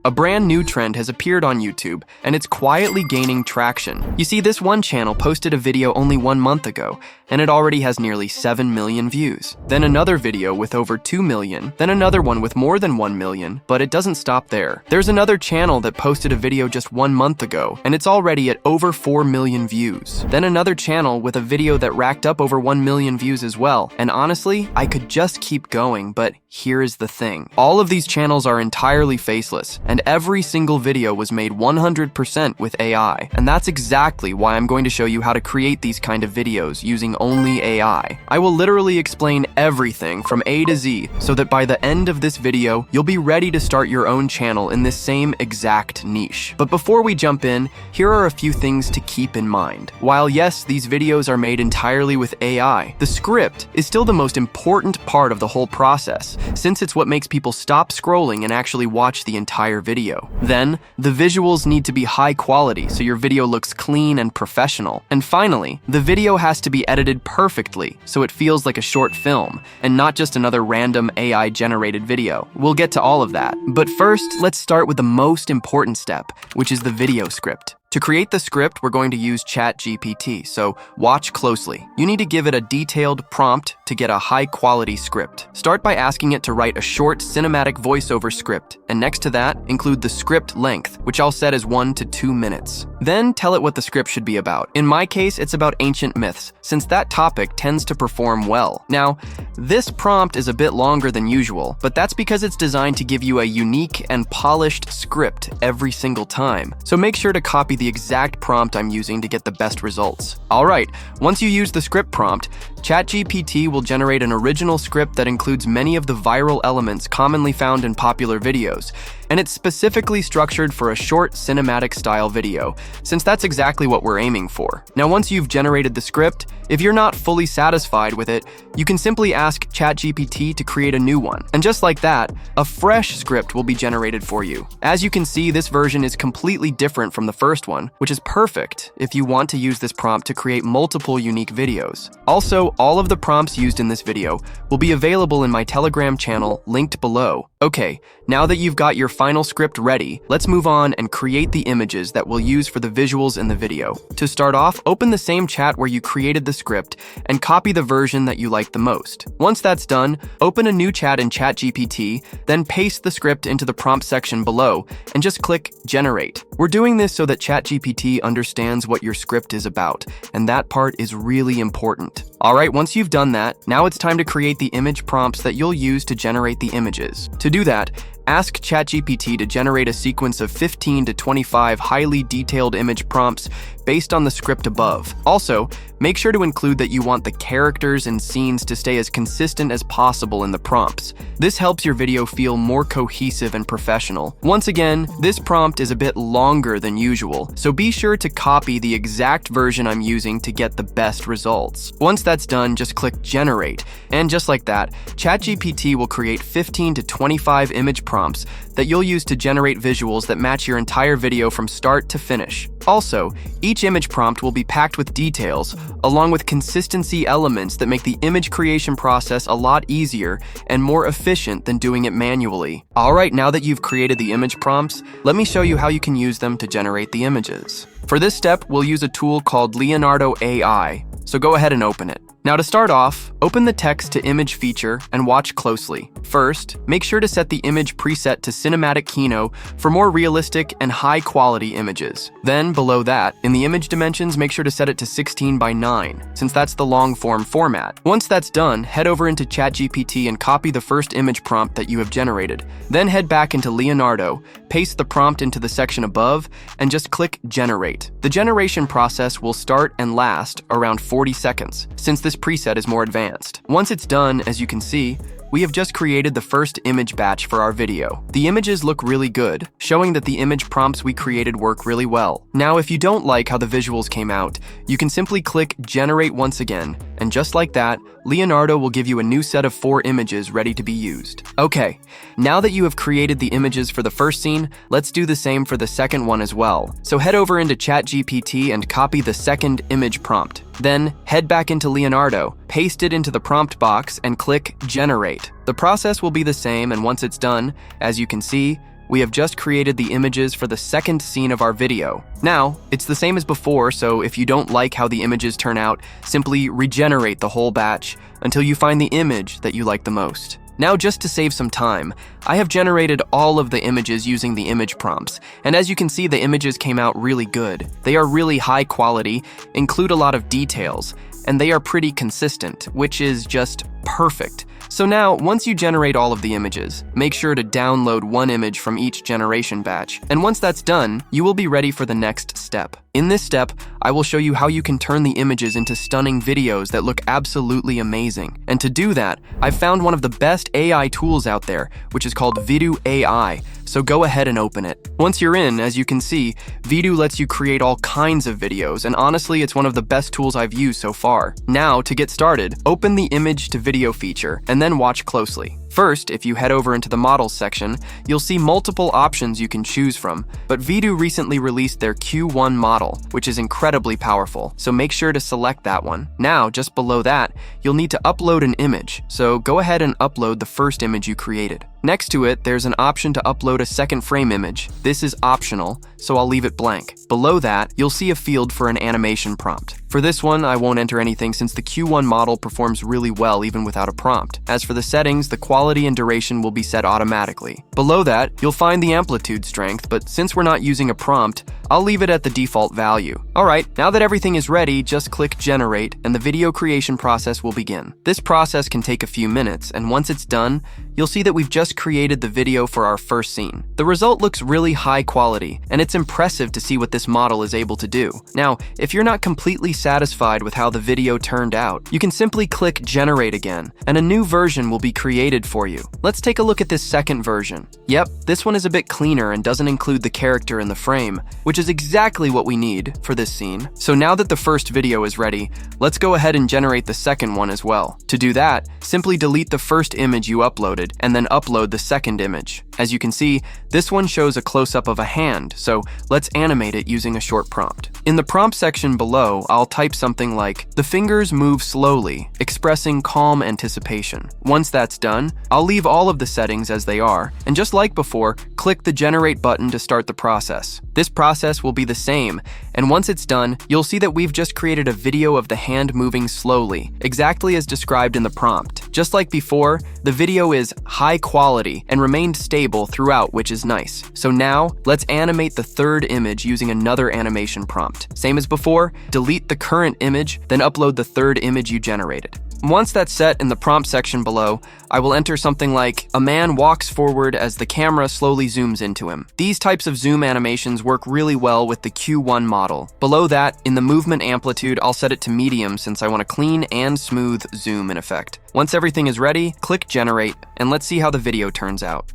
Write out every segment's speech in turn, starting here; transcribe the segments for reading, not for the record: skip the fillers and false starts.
A brand new trend has appeared on YouTube, and it's quietly gaining traction. You see, this one channel posted a video only 1 month ago, and it already has nearly 7 million views. Then another video with over 2 million, then another one with more than 1 million, but it doesn't stop there. There's another channel that posted a video just 1 month ago, and it's already at over 4 million views. Then another channel with a video that racked up over 1 million views as well. And honestly, I could just keep going, but here is the thing. All of these channels are entirely faceless, and every single video was made 100% with AI. And that's exactly why I'm going to show you how to create these kind of videos using only AI. I will literally explain everything from A to Z so that by the end of this video, you'll be ready to start your own channel in this same exact niche. But before we jump in, here are a few things to keep in mind. While yes, these videos are made entirely with AI, the script is still the most important part of the whole process, since it's what makes people stop scrolling and actually watch the entire video. Then, the visuals need to be high quality so your video looks clean and professional. And finally, the video has to be edited perfectly so it feels like a short film and not just another random AI-generated video. We'll get to all of that. But first, let's start with the most important step, which is the video script. To create the script, we're going to use ChatGPT, so watch closely. You need to give it a detailed prompt to get a high-quality script. Start by asking it to write a short cinematic voiceover script, and next to that, include the script length, which I'll set as 1 to 2 minutes. Then tell it what the script should be about. In my case, it's about ancient myths, since that topic tends to perform well. Now, this prompt is a bit longer than usual, but that's because it's designed to give you a unique and polished script every single time. So make sure to copy the exact prompt I'm using to get the best results. Alright, once you use the script prompt, ChatGPT will generate an original script that includes many of the viral elements commonly found in popular videos, and it's specifically structured for a short cinematic style video, since that's exactly what we're aiming for. Now, once you've generated the script, if you're not fully satisfied with it, you can simply ask ChatGPT to create a new one. And just like that, a fresh script will be generated for you. As you can see, this version is completely different from the first one, which is perfect if you want to use this prompt to create multiple unique videos. Also, all of the prompts used in this video will be available in my Telegram channel linked below. Okay, now that you've got your final script ready, let's move on and create the images that we'll use for the visuals in the video. To start off, open the same chat where you created the script and copy the version that you like the most. Once that's done, open a new chat in ChatGPT, then paste the script into the prompt section below and just click Generate. We're doing this so that ChatGPT understands what your script is about, and that part is really important. Alright, once you've done that, now it's time to create the image prompts that you'll use to generate the images. To do that, ask ChatGPT to generate a sequence of 15 to 25 highly detailed image prompts based on the script above. Also, make sure to include that you want the characters and scenes to stay as consistent as possible in the prompts. This helps your video feel more cohesive and professional. Once again, this prompt is a bit longer than usual, so be sure to copy the exact version I'm using to get the best results. Once that's done, just click Generate, and just like that, ChatGPT will create 15 to 25 image prompts that you'll use to generate visuals that match your entire video from start to finish. Also, each image prompt will be packed with details, along with consistency elements that make the image creation process a lot easier and more efficient than doing it manually. Alright, now that you've created the image prompts, let me show you how you can use them to generate the images. For this step, we'll use a tool called Leonardo AI, so go ahead and open it. Now to start off, open the text to image feature and watch closely. First, make sure to set the image preset to Cinematic Kino for more realistic and high quality images. Then below that, in the image dimensions, make sure to set it to 16 by 9, since that's the long form format. Once that's done, head over into ChatGPT and copy the first image prompt that you have generated. Then head back into Leonardo, paste the prompt into the section above, and just click Generate. The generation process will start and last around 40 seconds, since this preset is more advanced. Once it's done, as you can see, we have just created the first image batch for our video. The images look really good, showing that the image prompts we created work really well. Now, if you don't like how the visuals came out, you can simply click Generate once again, and just like that, Leonardo will give you a new set of 4 images ready to be used. Okay, now that you have created the images for the first scene, let's do the same for the second one as well. So head over into ChatGPT and copy the second image prompt. Then head back into Leonardo, paste it into the prompt box, and click Generate. The process will be the same, and once it's done, as you can see, we have just created the images for the second scene of our video. Now, it's the same as before, so if you don't like how the images turn out, simply regenerate the whole batch until you find the image that you like the most. Now, just to save some time, I have generated all of the images using the image prompts, and as you can see, the images came out really good. They are really high quality, include a lot of details, and they are pretty consistent, which is just perfect. So now, once you generate all of the images, make sure to download one image from each generation batch. And once that's done, you will be ready for the next step. In this step, I will show you how you can turn the images into stunning videos that look absolutely amazing. And to do that, I've found one of the best AI tools out there, which is called Vidu AI. So go ahead and open it. Once you're in, as you can see, Vidu lets you create all kinds of videos, and honestly, it's one of the best tools I've used so far. Now, to get started, open the image to video feature, and then watch closely. First, if you head over into the models section, you'll see multiple options you can choose from, but Vidu recently released their Q1 model, which is incredibly powerful, so make sure to select that one. Now, just below that, you'll need to upload an image, so go ahead and upload the first image you created. Next to it, there's an option to upload a second frame image. This is optional, so I'll leave it blank. Below that, you'll see a field for an animation prompt. For this one, I won't enter anything since the Q1 model performs really well even without a prompt. As for the settings, the quality and duration will be set automatically. Below that, you'll find the amplitude strength, but since we're not using a prompt, I'll leave it at the default value. Alright, now that everything is ready, just click Generate, and the video creation process will begin. This process can take a few minutes, and once it's done, you'll see that we've just created the video for our first scene. The result looks really high quality, and it's impressive to see what this model is able to do. Now, if you're not completely satisfied with how the video turned out, you can simply click Generate again, and a new version will be created for you. Let's take a look at this second version. Yep, this one is a bit cleaner and doesn't include the character in the frame, which is exactly what we need for this scene. So now that the first video is ready, let's go ahead and generate the second one as well. To do that, simply delete the first image you uploaded, and then upload the second image. As you can see, this one shows a close-up of a hand, so let's animate it using a short prompt. In the prompt section below, I'll type something like, "The fingers move slowly, expressing calm anticipation." Once that's done, I'll leave all of the settings as they are, and just like before, click the Generate button to start the process. This process will be the same, and once it's done, you'll see that we've just created a video of the hand moving slowly, exactly as described in the prompt. Just like before, the video is high quality and remained stable throughout, which is nice. So now, let's animate the third image using another animation prompt. Same as before, delete the current image, then upload the third image you generated. Once that's set in the prompt section below, I will enter something like, "A man walks forward as the camera slowly zooms into him." These types of zoom animations work really well with the Q1 model. Below that, in the movement amplitude, I'll set it to medium since I want a clean and smooth zoom in effect. Once everything is ready, click Generate, and let's see how the video turns out.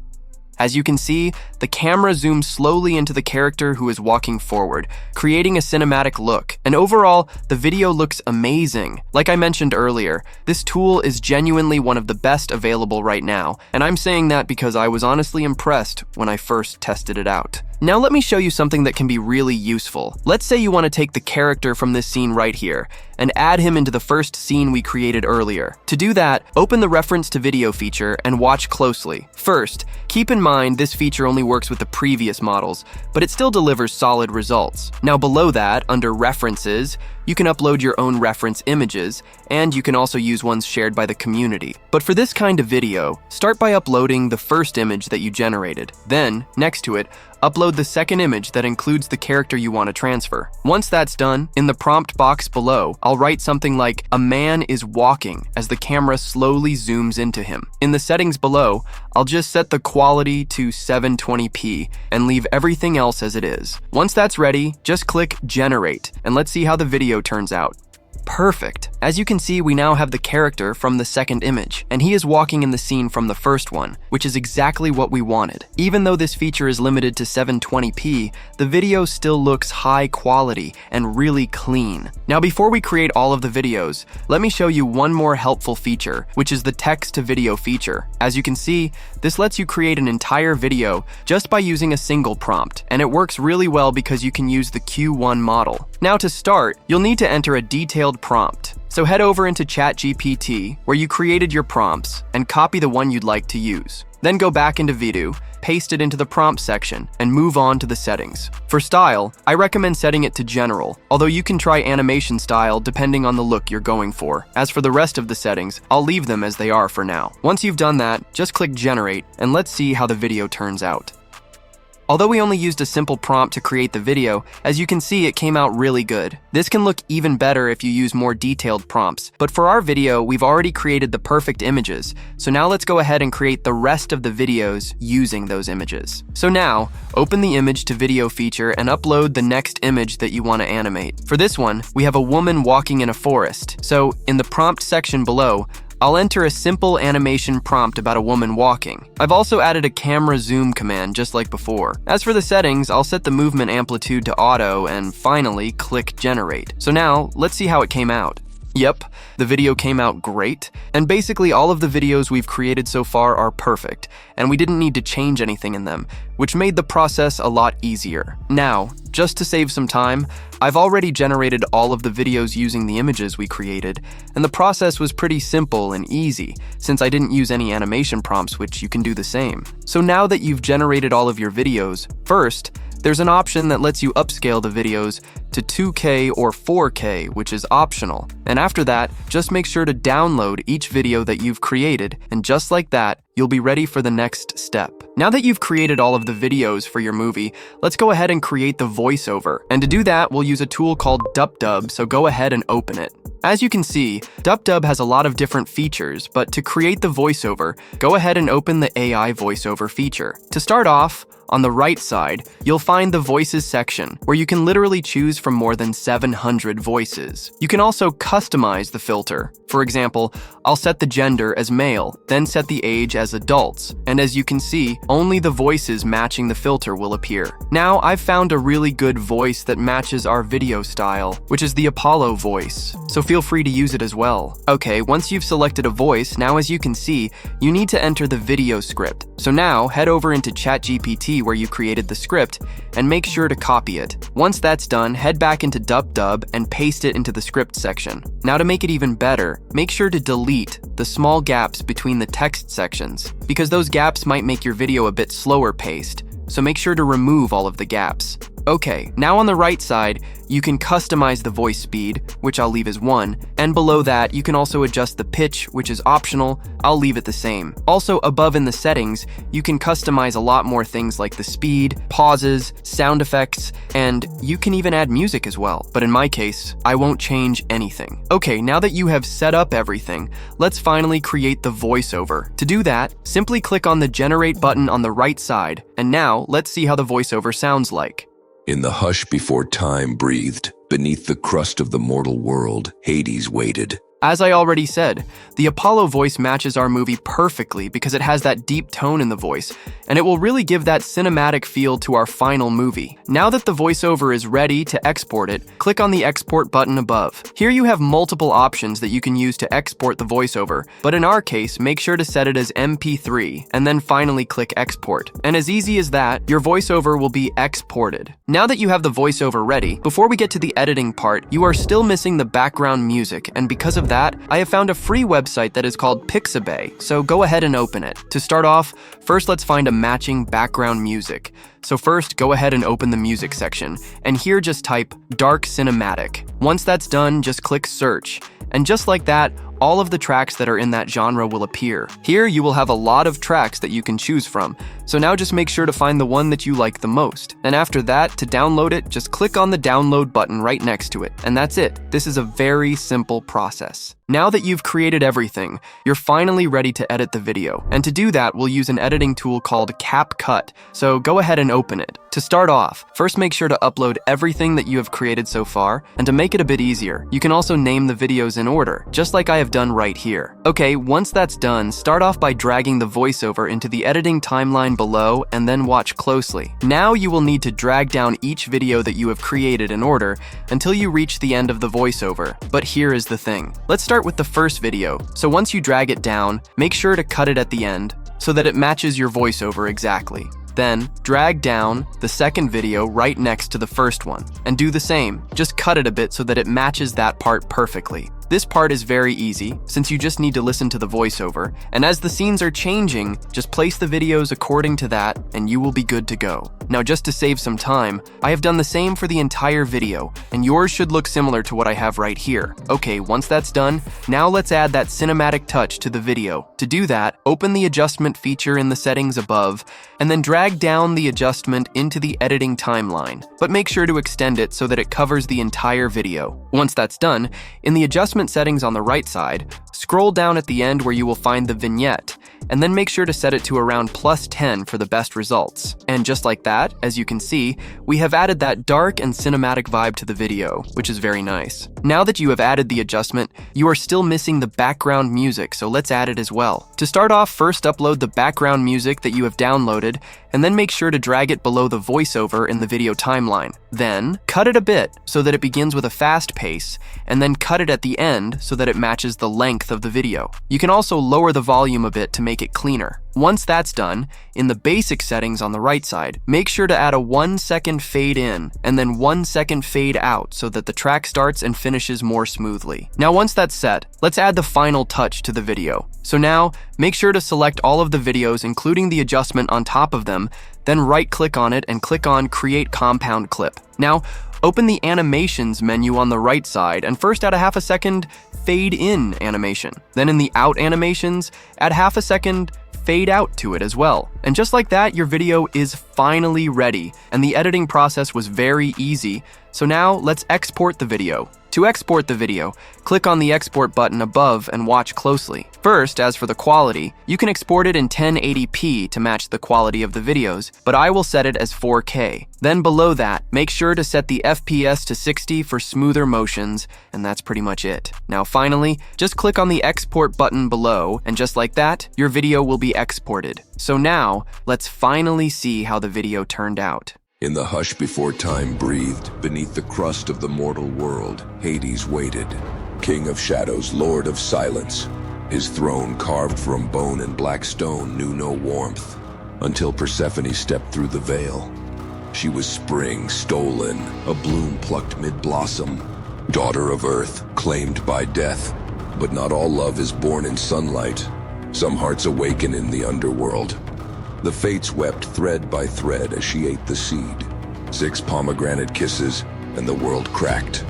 As you can see, the camera zooms slowly into the character who is walking forward, creating a cinematic look. And overall, the video looks amazing. Like I mentioned earlier, this tool is genuinely one of the best available right now, and I'm saying that because I was honestly impressed when I first tested it out. Now let me show you something that can be really useful. Let's say you want to take the character from this scene right here and add him into the first scene we created earlier. To do that, open the Reference to Video feature and watch closely. First, keep in mind this feature only works with the previous models, but it still delivers solid results. Now below that, under References, you can upload your own reference images, and you can also use ones shared by the community. But for this kind of video, start by uploading the first image that you generated. Then, next to it, upload the second image that includes the character you want to transfer. Once that's done, in the prompt box below, I'll write something like, "A man is walking," as the camera slowly zooms into him. In the settings below, I'll just set the quality to 720p and leave everything else as it is. Once that's ready, just click Generate, and let's see how the video turns out. Perfect. As you can see, we now have the character from the second image, and he is walking in the scene from the first one, which is exactly what we wanted. Even though this feature is limited to 720p, the video still looks high quality and really clean. Now before we create all of the videos, let me show you one more helpful feature, which is the text to video feature. As you can see, this lets you create an entire video just by using a single prompt, and it works really well because you can use the Q1 model. Now to start, you'll need to enter a detailed prompt. So head over into ChatGPT, where you created your prompts, and copy the one you'd like to use. Then go back into Vidu, paste it into the prompt section, and move on to the settings. For style, I recommend setting it to general, although you can try animation style depending on the look you're going for. As for the rest of the settings, I'll leave them as they are for now. Once you've done that, just click generate, and let's see how the video turns out. Although we only used a simple prompt to create the video, as you can see it came out really good. This can look even better if you use more detailed prompts, but for our video, we've already created the perfect images, so now let's go ahead and create the rest of the videos using those images. So now, open the image to video feature and upload the next image that you want to animate. For this one, we have a woman walking in a forest, so in the prompt section below, I'll enter a simple animation prompt about a woman walking. I've also added a camera zoom command just like before. As for the settings, I'll set the movement amplitude to auto and finally click generate. So now, let's see how it came out. Yep, the video came out great, and basically all of the videos we've created so far are perfect, and we didn't need to change anything in them, which made the process a lot easier. Now, just to save some time, I've already generated all of the videos using the images we created, and the process was pretty simple and easy, since I didn't use any animation prompts, which you can do the same. So now that you've generated all of your videos, first, there's an option that lets you upscale the videos to 2K or 4K, which is optional. And after that, just make sure to download each video that you've created, and just like that, you'll be ready for the next step. Now that you've created all of the videos for your movie, let's go ahead and create the voiceover. And to do that, we'll use a tool called DupDub, so go ahead and open it. As you can see, DupDub has a lot of different features, but to create the voiceover, go ahead and open the AI voiceover feature. To start off, on the right side, you'll find the Voices section, where you can literally choose from more than 700 voices. You can also customize the filter. For example, I'll set the gender as male, then set the age as adults, and as you can see, only the voices matching the filter will appear. Now, I've found a really good voice that matches our video style, which is the Apollo voice, so feel free to use it as well. Okay, once you've selected a voice, now as you can see, you need to enter the video script. So now, head over into ChatGPT where you created the script, and make sure to copy it. Once that's done, head back into DupDub and paste it into the script section. Now to make it even better, make sure to delete the small gaps between the text sections, because those gaps might make your video a bit slower paced, so make sure to remove all of the gaps. Okay, now on the right side, you can customize the voice speed, which I'll leave as 1, and below that, you can also adjust the pitch, which is optional. I'll leave it the same. Also, above in the settings, you can customize a lot more things like the speed, pauses, sound effects, and you can even add music as well. But in my case, I won't change anything. Okay, now that you have set up everything, let's finally create the voiceover. To do that, simply click on the Generate button on the right side, and now let's see how the voiceover sounds like. In the hush before time breathed, beneath the crust of the mortal world, Hades waited. As I already said, the Apollo voice matches our movie perfectly because it has that deep tone in the voice, and it will really give that cinematic feel to our final movie. Now that the voiceover is ready to export it, click on the export button above. Here you have multiple options that you can use to export the voiceover, but in our case, make sure to set it as MP3, and then finally click export. And as easy as that, your voiceover will be exported. Now that you have the voiceover ready, before we get to the editing part, you are still missing the background music, and because of that, I have found a free website that is called Pixabay, so go ahead and open it. To start off, first let's find a matching background music. So first, go ahead and open the music section, and here just type Dark Cinematic. Once that's done, just click Search. And just like that, all of the tracks that are in that genre will appear. Here, you will have a lot of tracks that you can choose from, so now just make sure to find the one that you like the most. And after that, to download it, just click on the download button right next to it, and that's it. This is a very simple process. Now that you've created everything, you're finally ready to edit the video. And to do that, we'll use an editing tool called CapCut, so go ahead and open it. To start off, first make sure to upload everything that you have created so far, and to make it a bit easier, you can also name the videos in order, just like I have done right here. Okay, once that's done, start off by dragging the voiceover into the editing timeline below, and then watch closely. Now you will need to drag down each video that you have created in order until you reach the end of the voiceover. But here is the thing. Let's start with the first video. So once you drag it down, make sure to cut it at the end so that it matches your voiceover exactly. Then, drag down the second video right next to the first one, and do the same. Just cut it a bit so that it matches that part perfectly. This part is very easy, since you just need to listen to the voiceover, and as the scenes are changing, just place the videos according to that, and you will be good to go. Now, just to save some time, I have done the same for the entire video, and yours should look similar to what I have right here. Okay, once that's done, now let's add that cinematic touch to the video. To do that, open the adjustment feature in the settings above, and then drag down the adjustment into the editing timeline, but make sure to extend it so that it covers the entire video. Once that's done, in the adjustment settings on the right side, scroll down at the end where you will find the vignette, and then make sure to set it to around +10 for the best results. And just like that, as you can see, we have added that dark and cinematic vibe to the video, which is very nice. Now that you have added the adjustment, you are still missing the background music, so let's add it as well. To start off, first upload the background music that you have downloaded, and then make sure to drag it below the voiceover in the video timeline. Then, cut it a bit so that it begins with a fast pace, and then cut it at the end so that it matches the length of the video. You can also lower the volume a bit to make it cleaner. Once that's done, in the basic settings on the right side, make sure to add a 1-second fade in and then 1-second fade out so that the track starts and finishes more smoothly. Now once that's set, let's add the final touch to the video. So now, make sure to select all of the videos including the adjustment on top of them, then right-click on it and click on Create Compound Clip. Now, open the Animations menu on the right side and first add a 1/2 second fade in animation. Then in the out animations, add 1/2 second fade out to it as well. And just like that, your video is finally ready, and the editing process was very easy. So now let's export the video. To export the video, click on the export button above and watch closely. First, as for the quality, you can export it in 1080p to match the quality of the videos, but I will set it as 4K. Then below that, make sure to set the FPS to 60 for smoother motions, and that's pretty much it. Now finally, just click on the export button below, and just like that, your video will be exported. So now, let's finally see how the video turned out. In the hush before time breathed, beneath the crust of the mortal world, Hades waited. King of shadows, lord of silence. His throne, carved from bone and black stone, knew no warmth, until Persephone stepped through the veil. She was spring, stolen, a bloom plucked mid-blossom. Daughter of earth, claimed by death. But not all love is born in sunlight. Some hearts awaken in the underworld. The fates wept thread by thread as she ate the seed. 6 pomegranate kisses, and the world cracked.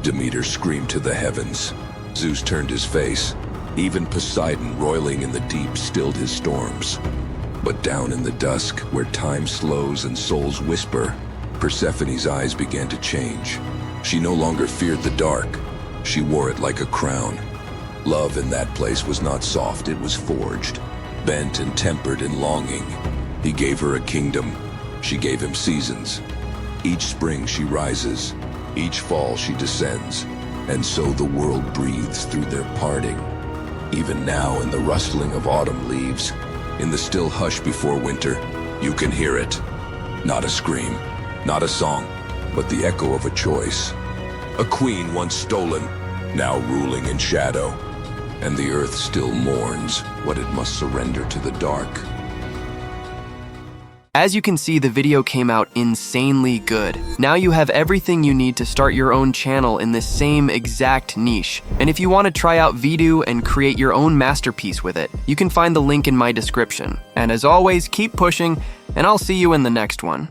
Demeter screamed to the heavens. Zeus turned his face. Even Poseidon, roiling in the deep, stilled his storms. But down in the dusk, where time slows and souls whisper, Persephone's eyes began to change. She no longer feared the dark. She wore it like a crown. Love in that place was not soft, it was forged. Bent and tempered in longing. He gave her a kingdom. She gave him seasons. Each spring she rises. Each fall she descends. And so the world breathes through their parting. Even now in the rustling of autumn leaves, in the still hush before winter, you can hear it. Not a scream, not a song, but the echo of a choice. A queen once stolen, now ruling in shadow. And the earth still mourns what it must surrender to the dark. As you can see, the video came out insanely good. Now you have everything you need to start your own channel in this same exact niche. And if you want to try out Vidu and create your own masterpiece with it, you can find the link in my description. And as always, keep pushing, and I'll see you in the next one.